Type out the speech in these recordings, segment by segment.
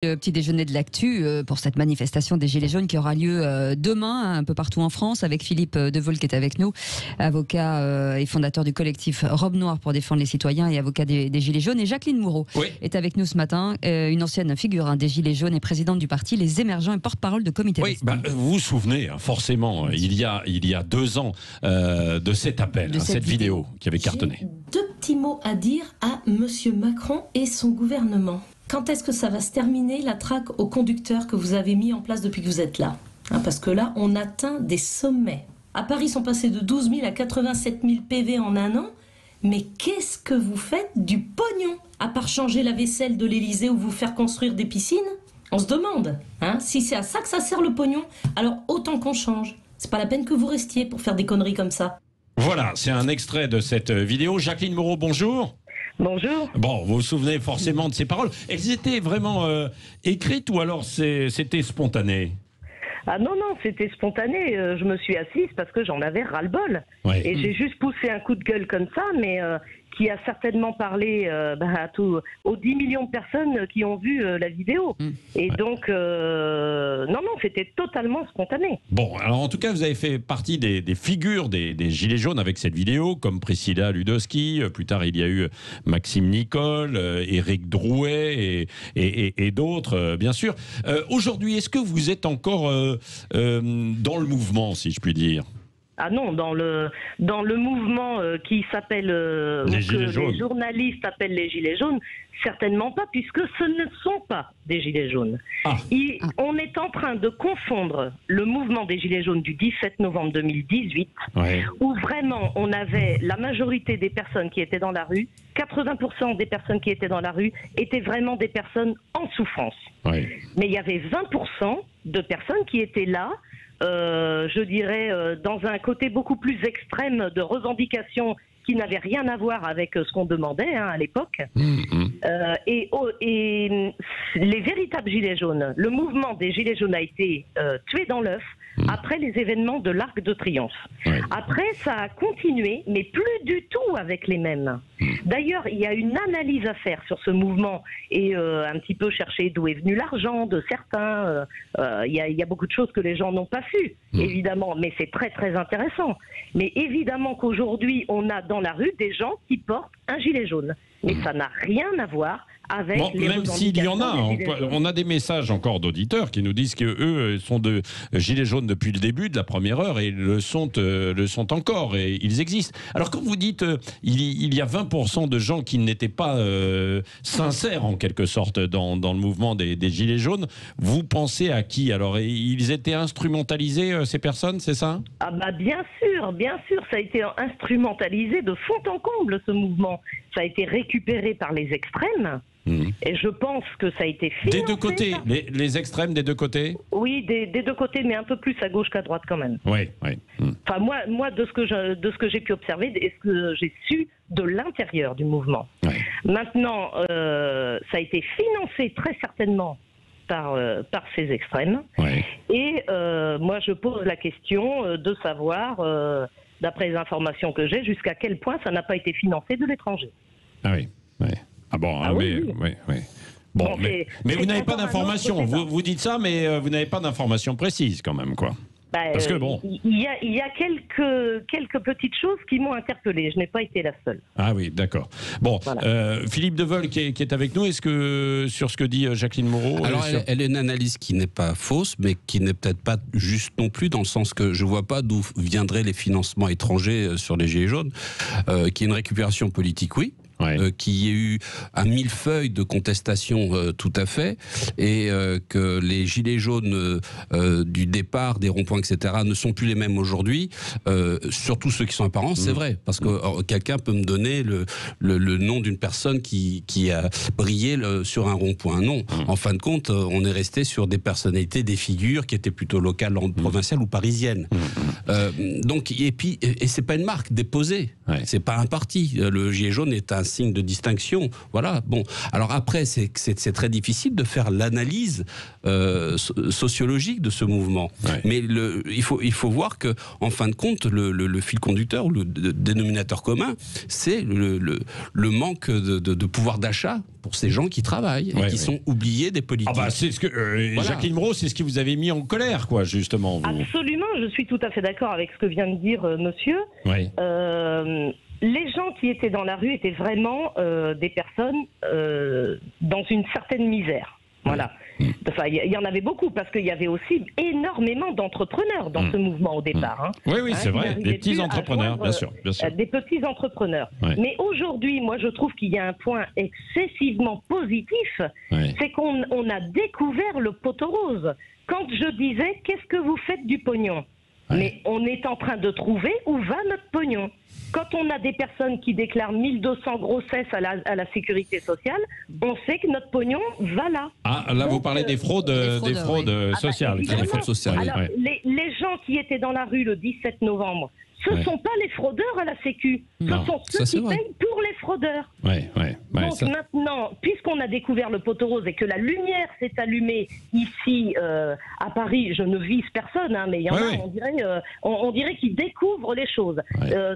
Le petit déjeuner de l'actu pour cette manifestation des Gilets jaunes qui aura lieu demain un peu partout en France, avec Philippe Deveul qui est avec nous, avocat et fondateur du collectif Robe Noire pour défendre les citoyens et avocat des Gilets jaunes, et Jacqueline Moureau est avec nous ce matin, une ancienne figure des Gilets jaunes et présidente du parti Les Émergents et porte-parole de Comité Oui, vous vous souvenez forcément, il y a 2 ans de cet appel, cette vidéo qui avait cartonné. J'ai 2 petits mots à dire à Monsieur Macron et son gouvernement. Quand est-ce que ça va se terminer, la traque aux conducteurs que vous avez mis en place depuis que vous êtes là, parce que là, on atteint des sommets. À Paris, ils sont passés de 12 000 à 87 000 PV en un an. Mais qu'est-ce que vous faites du pognon? À part changer la vaisselle de l'Élysée ou vous faire construire des piscines? On se demande, si c'est à ça que ça sert le pognon, alors autant qu'on change. C'est pas la peine que vous restiez pour faire des conneries comme ça. Voilà, c'est un extrait de cette vidéo. Jacqueline Moureau, bonjour. Bonjour. Bon, vous vous souvenez forcément de ces paroles. Elles étaient vraiment écrites ou alors c'était spontané? Ah non, c'était spontané. Je me suis assise parce que j'en avais ras-le-bol. Ouais. Et j'ai juste poussé un coup de gueule comme ça, mais qui a certainement parlé aux 10 millions de personnes qui ont vu la vidéo. Et donc, non, c'était totalement spontané. Bon, alors en tout cas, vous avez fait partie des figures des Gilets jaunes avec cette vidéo, comme Priscilla Ludowski. Plus tard, il y a eu Maxime Nicole, Éric Drouet et d'autres, bien sûr. Aujourd'hui, est-ce que vous êtes encore dans le mouvement, si je puis dire? Ah non, dans le mouvement qui s'appelle, les journalistes appellent les Gilets jaunes, certainement pas, puisque ce ne sont pas des Gilets jaunes. On est en train de confondre le mouvement des Gilets jaunes du 17 novembre 2018, où vraiment on avait la majorité des personnes qui étaient dans la rue, 80% des personnes qui étaient dans la rue étaient vraiment des personnes en souffrance. Mais il y avait 20% de personnes qui étaient là, je dirais, dans un côté beaucoup plus extrême de revendication qui n'avait rien à voir avec ce qu'on demandait à l'époque. Et les véritables Gilets jaunes, le mouvement des Gilets jaunes a été tué dans l'œuf après les événements de l'Arc de Triomphe. Après, ça a continué, mais plus du tout avec les mêmes. D'ailleurs, il y a une analyse à faire sur ce mouvement et un petit peu chercher d'où est venu l'argent de certains. Il y a beaucoup de choses que les gens n'ont pas su, évidemment, mais c'est très très intéressant. Mais évidemment qu'aujourd'hui, on a dans la rue des gens qui portent un gilet jaune. Mais ça n'a rien à voir avec les même s'il y en a, on a des messages encore d'auditeurs qui nous disent qu'eux sont de gilets jaunes depuis le début, de la première heure, et le sont encore, et ils existent. Alors quand vous dites il y a 20% de gens qui n'étaient pas sincères en quelque sorte dans le mouvement des gilets jaunes, vous pensez à qui? Alors ils étaient instrumentalisés, ces personnes, c'est ça? Ah bah bien sûr, ça a été instrumentalisé de fond en comble, ce mouvement. Ça a été récupéré par les extrêmes. Et je pense que ça a été financé. Des deux côtés, les extrêmes des deux côtés? Oui, des deux côtés, mais un peu plus à gauche qu'à droite quand même. Oui. Enfin, moi de ce que j'ai pu observer et ce que j'ai su de l'intérieur du mouvement. Maintenant, ça a été financé très certainement par ces extrêmes. Et moi, je pose la question de savoir, d'après les informations que j'ai, jusqu'à quel point ça n'a pas été financé de l'étranger. Ah oui. Ah bon, oui. Bon, mais vous n'avez pas d'informations. Vous dites ça, mais vous n'avez pas d'informations précises quand même, quoi. Parce que bon, il y a quelques petites choses qui m'ont interpellé. Je n'ai pas été la seule. Ah oui, d'accord. Bon, voilà. Philippe Deveul qui est avec nous. Est-ce que sur ce que dit Jacqueline Moureau, alors elle est une analyse qui n'est pas fausse, mais qui n'est peut-être pas juste non plus, dans le sens que je vois pas d'où viendraient les financements étrangers sur les Gilets jaunes. Qui est une récupération politique, oui. Qu'il y ait eu un millefeuille de contestation tout à fait, et que les gilets jaunes du départ, des ronds-points, etc., ne sont plus les mêmes aujourd'hui, surtout ceux qui sont apparents, c'est vrai, parce que quelqu'un peut me donner le nom d'une personne qui a brillé sur un rond-point. Non, en fin de compte, on est resté sur des personnalités, des figures qui étaient plutôt locales, provinciales ou parisiennes. Donc, et c'est pas une marque déposée, c'est pas un parti. Le gilet jaune est un signe de distinction. Voilà. Bon. Alors après, c'est très difficile de faire l'analyse sociologique de ce mouvement. Mais il faut voir que, en fin de compte, le fil conducteur, le dénominateur commun, c'est le manque de pouvoir d'achat pour ces gens qui travaillent et qui sont oubliés des politiques. Ah bah c'est ce que Jacqueline Brault, c'est ce qui vous avait mis en colère, quoi, justement. Vous. Absolument, je suis tout à fait d'accord avec ce que vient de dire monsieur. Oui. Les gens qui étaient dans la rue étaient vraiment des personnes dans une certaine misère. Voilà. Enfin, il y en avait beaucoup parce qu'il y avait aussi énormément d'entrepreneurs dans ce mouvement au départ. Hein. Oui, c'est vrai. Des petits entrepreneurs, bien sûr. Des petits entrepreneurs. Ouais. Mais aujourd'hui, moi, je trouve qu'il y a un point excessivement positif, c'est qu'on a découvert le poteau rose. Quand je disais, qu'est-ce que vous faites du pognon ? Mais on est en train de trouver où va notre pognon. Quand on a des personnes qui déclarent 1200 grossesses à la sécurité sociale, on sait que notre pognon va là. Ah, là, vous parlez des fraudes sociales. Des fraudes sociales. Alors, les gens qui étaient dans la rue le 17 novembre, ce ne sont pas les fraudeurs à la Sécu. Ce sont ceux qui payent pour les fraudeurs. Donc maintenant, puisqu'on a découvert le poteau rose et que la lumière s'est allumée ici à Paris, je ne vise personne, hein, mais il y en a, on dirait qu'ils découvrent les choses.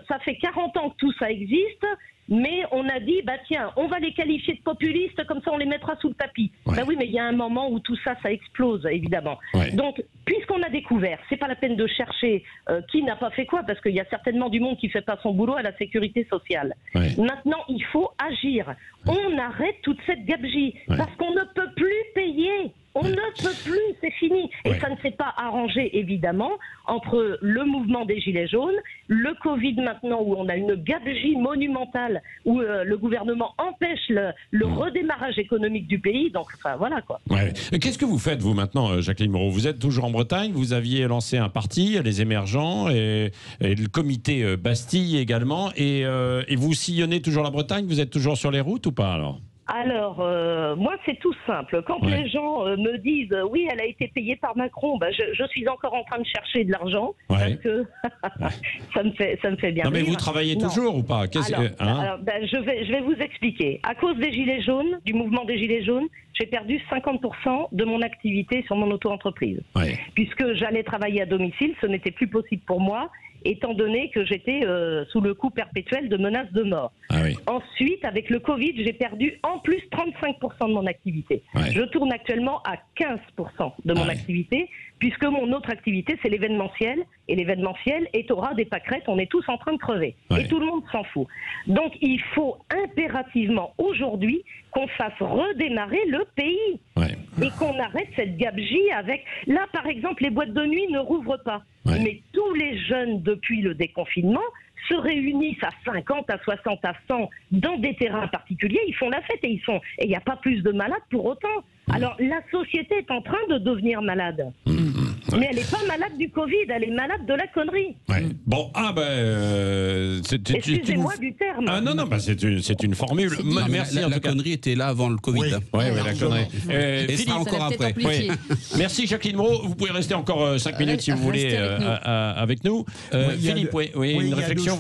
Ça fait 40 ans que tout ça existe. Mais on a dit, bah tiens, on va les qualifier de populistes, comme ça on les mettra sous le tapis. Bah oui, mais il y a un moment où tout ça, ça explose, évidemment. Donc, puisqu'on a découvert, c'est pas la peine de chercher qui n'a pas fait quoi, parce qu'il y a certainement du monde qui fait pas son boulot à la sécurité sociale. Maintenant, il faut agir. On arrête toute cette gabegie, parce qu'on ne peut plus payer. On ne peut plus, c'est fini. Et ça ne s'est pas arrangé, évidemment, entre le mouvement des Gilets jaunes, le Covid maintenant, où on a une gabegie monumentale, où le gouvernement empêche le redémarrage économique du pays. Donc, enfin, voilà, quoi. Qu'est-ce que vous faites, vous, maintenant, Jacqueline Brault ? Vous êtes toujours en Bretagne, vous aviez lancé un parti, les Émergents, et le comité Bastille également, et vous sillonnez toujours la Bretagne, vous êtes toujours sur les routes ou pas, alors ? Alors, moi, c'est tout simple. Quand les gens me disent « oui, elle a été payée par Macron », bah, je suis encore en train de chercher de l'argent, parce que ça me fait bien rire. Non, mais vous travaillez toujours ou pas ? Alors, je vais vous expliquer. À cause des Gilets jaunes, du mouvement des Gilets jaunes, j'ai perdu 50% de mon activité sur mon auto-entreprise. Puisque j'allais travailler à domicile, ce n'était plus possible pour moi, étant donné que j'étais sous le coup perpétuel de menaces de mort. Ensuite, avec le Covid, j'ai perdu en plus 35% de mon activité. Je tourne actuellement à 15% de mon activité, puisque mon autre activité, c'est l'événementiel. Et l'événementiel est au ras des pâquerettes, on est tous en train de crever. Et tout le monde s'en fout. Donc, il faut impérativement, aujourd'hui, qu'on fasse redémarrer le pays. Et qu'on arrête cette gabegie avec... Là, par exemple, les boîtes de nuit ne rouvrent pas. Mais tous les jeunes, depuis le déconfinement, se réunissent à 50, à 60, à 100 dans des terrains particuliers, ils font la fête et il n'y a pas plus de malades pour autant. Alors la société est en train de devenir malade. Mais elle n'est pas malade du Covid, elle est malade de la connerie. Bon, excusez-moi du terme. Ah non, c'est une formule. Merci. La connerie était là avant le Covid. La connerie. Et sera encore après. Merci Jacqueline Brault. Vous pouvez rester encore 5 minutes si vous voulez avec nous. Philippe, une réflexion.